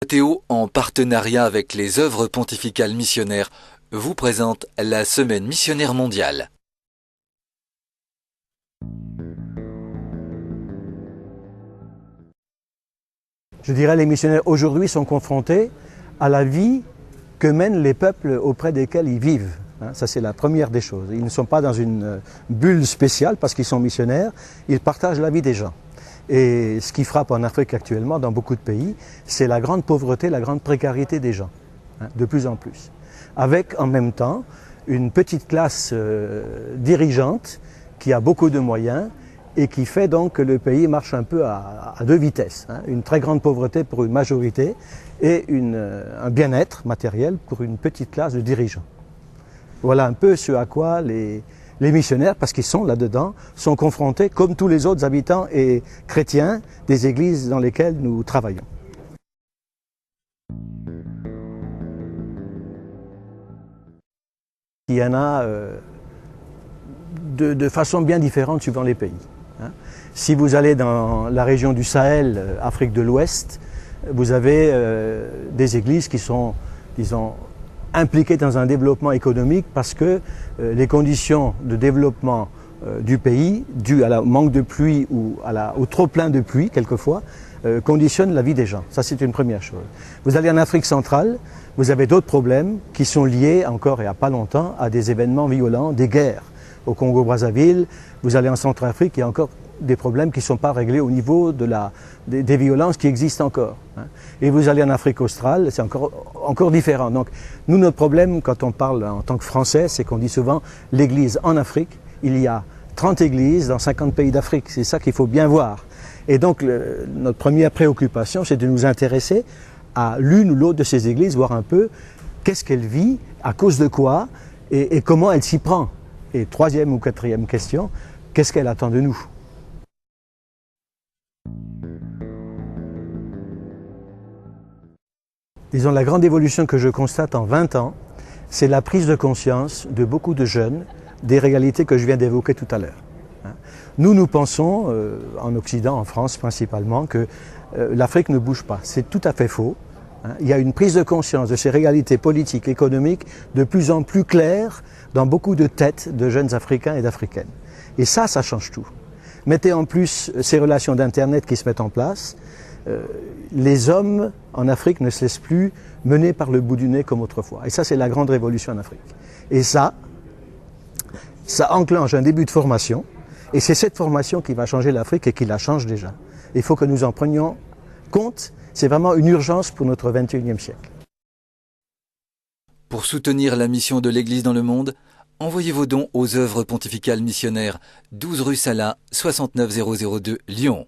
Théo, en partenariat avec les œuvres pontificales missionnaires, vous présente la Semaine missionnaire mondiale. Je dirais que les missionnaires aujourd'hui sont confrontés à la vie que mènent les peuples auprès desquels ils vivent. Ça, c'est la première des choses. Ils ne sont pas dans une bulle spéciale parce qu'ils sont missionnaires, ils partagent la vie des gens. Et ce qui frappe en Afrique actuellement, dans beaucoup de pays, c'est la grande pauvreté, la grande précarité des gens, de plus en plus. Avec en même temps une petite classe dirigeante qui a beaucoup de moyens et qui fait donc que le pays marche un peu à deux vitesses. Une très grande pauvreté pour une majorité et un bien-être matériel pour une petite classe de dirigeants. Voilà un peu ce à quoi les missionnaires, parce qu'ils sont là-dedans, sont confrontés, comme tous les autres habitants et chrétiens, des églises dans lesquelles nous travaillons. Il y en a de façon bien différente suivant les pays. Si vous allez dans la région du Sahel, Afrique de l'Ouest, vous avez des églises qui sont, disons, impliquées dans un développement économique parce que les conditions de développement du pays, dues au manque de pluie ou au trop-plein de pluie, quelquefois, conditionnent la vie des gens. Ça, c'est une première chose. Vous allez en Afrique centrale, vous avez d'autres problèmes qui sont liés, encore et à pas longtemps, à des événements violents, des guerres. Au Congo-Brazzaville, vous allez en Centrafrique, il y a encore des problèmes qui ne sont pas réglés au niveau des violences qui existent encore. Et vous allez en Afrique australe, c'est encore différent. Donc nous, notre problème, quand on parle en tant que Français, c'est qu'on dit souvent l'Église en Afrique. Il y a 30 églises dans 50 pays d'Afrique, c'est ça qu'il faut bien voir. Et donc notre première préoccupation, c'est de nous intéresser à l'une ou l'autre de ces églises, voir un peu qu'est-ce qu'elle vit, à cause de quoi, et comment elle s'y prend. Et troisième ou quatrième question, qu'est-ce qu'elle attend de nous ? Disons, la grande évolution que je constate en 20 ans, c'est la prise de conscience de beaucoup de jeunes des réalités que je viens d'évoquer tout à l'heure. Nous pensons, en Occident, en France principalement, que l'Afrique ne bouge pas. C'est tout à fait faux. Il y a une prise de conscience de ces réalités politiques, économiques, de plus en plus claires dans beaucoup de têtes de jeunes Africains et d'Africaines. Et ça change tout. Mettez en plus ces relations d'Internet qui se mettent en place. Les hommes en Afrique ne se laissent plus mener par le bout du nez comme autrefois. Et ça, c'est la grande révolution en Afrique. Et ça enclenche un début de formation. Et c'est cette formation qui va changer l'Afrique et qui la change déjà. Il faut que nous en prenions compte. C'est vraiment une urgence pour notre 21e siècle. Pour soutenir la mission de l'Église dans le monde, envoyez vos dons aux œuvres pontificales missionnaires, 12 rue Salat, 69002, Lyon.